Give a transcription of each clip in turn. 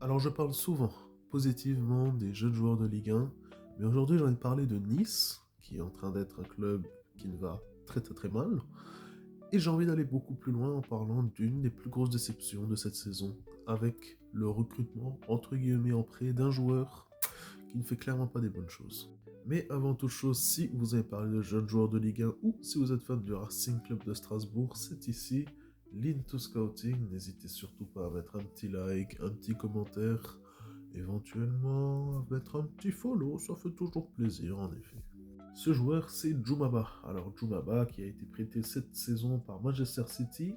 Alors je parle souvent positivement des jeunes joueurs de Ligue 1, mais aujourd'hui j'ai envie de parler de Nice, qui est en train d'être un club qui ne va très très très mal, et j'ai envie d'aller beaucoup plus loin en parlant d'une des plus grosses déceptions de cette saison, avec le recrutement entre guillemets en prêt d'un joueur qui ne fait clairement pas des bonnes choses. Mais avant toute chose, si vous avez parlé de jeunes joueurs de Ligue 1 ou si vous êtes fan du Racing Club de Strasbourg, c'est ici l'Into Scouting. N'hésitez surtout pas à mettre un petit like, un petit commentaire, éventuellement à mettre un petit follow, ça fait toujours plaisir en effet. Ce joueur, c'est Djoumaba. Alors Djoumaba, qui a été prêté cette saison par Manchester City,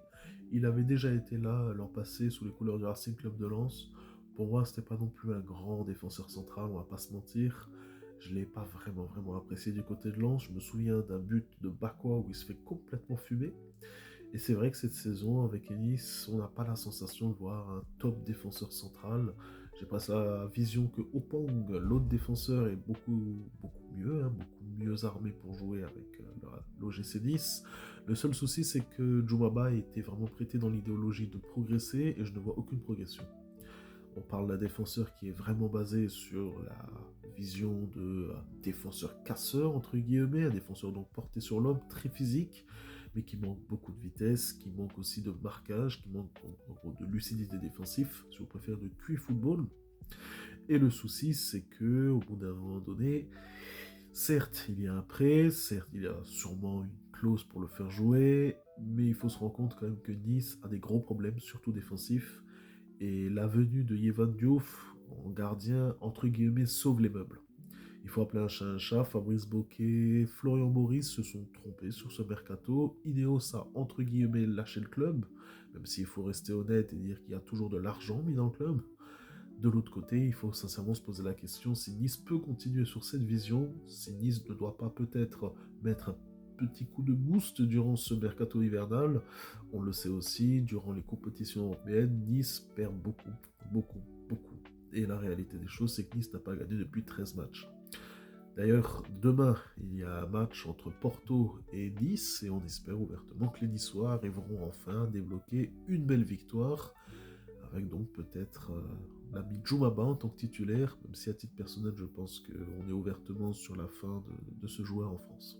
il avait déjà été là l'an passé sous les couleurs du Racing Club de Lens. Pour moi, c'était pas non plus un grand défenseur central, on va pas se mentir. Je l'ai pas vraiment apprécié du côté de Lens. Je me souviens d'un but de Bakwa où il se fait complètement fumer. Et c'est vrai que cette saison, avec Ennis, on n'a pas la sensation de voir un top défenseur central. J'ai pas la vision que Opang, l'autre défenseur, est beaucoup mieux, beaucoup mieux armé pour jouer avec l'OGC Nice. Le seul souci, c'est que Djoumaba était vraiment prêté dans l'idéologie de progresser et je ne vois aucune progression. On parle d'un défenseur qui est vraiment basé sur la vision de défenseur casseur, entre guillemets, un défenseur donc porté sur l'homme, très physique, mais qui manque beaucoup de vitesse, qui manque aussi de marquage, qui manque en gros de lucidité défensif, si vous préférez de QI football. Et le souci, c'est que au bout d'un moment donné, certes, il y a un prêt, certes, il y a sûrement une clause pour le faire jouer, mais il faut se rendre compte quand même que Nice a des gros problèmes, surtout défensifs, et la venue de Yevan Diouf en gardien, entre guillemets, sauve les meubles. Il faut appeler un chat. Fabrice Boquet, Florian Maurice se sont trompés sur ce mercato. Ineos a, entre guillemets, lâché le club, même s'il faut rester honnête et dire qu'il y a toujours de l'argent mis dans le club. De l'autre côté, il faut sincèrement se poser la question si Nice peut continuer sur cette vision, si Nice ne doit pas peut-être mettre un petit coup de boost durant ce mercato hivernal. On le sait aussi, durant les compétitions européennes, Nice perd beaucoup. Et la réalité des choses, c'est que Nice n'a pas gagné depuis 13 matchs. D'ailleurs, demain, il y a un match entre Porto et Nice, et on espère ouvertement que les Niçois arriveront enfin à débloquer une belle victoire avec donc peut-être l'ami Djoumaba en tant que titulaire, même si à titre personnel je pense qu'on est ouvertement sur la fin de ce joueur en France.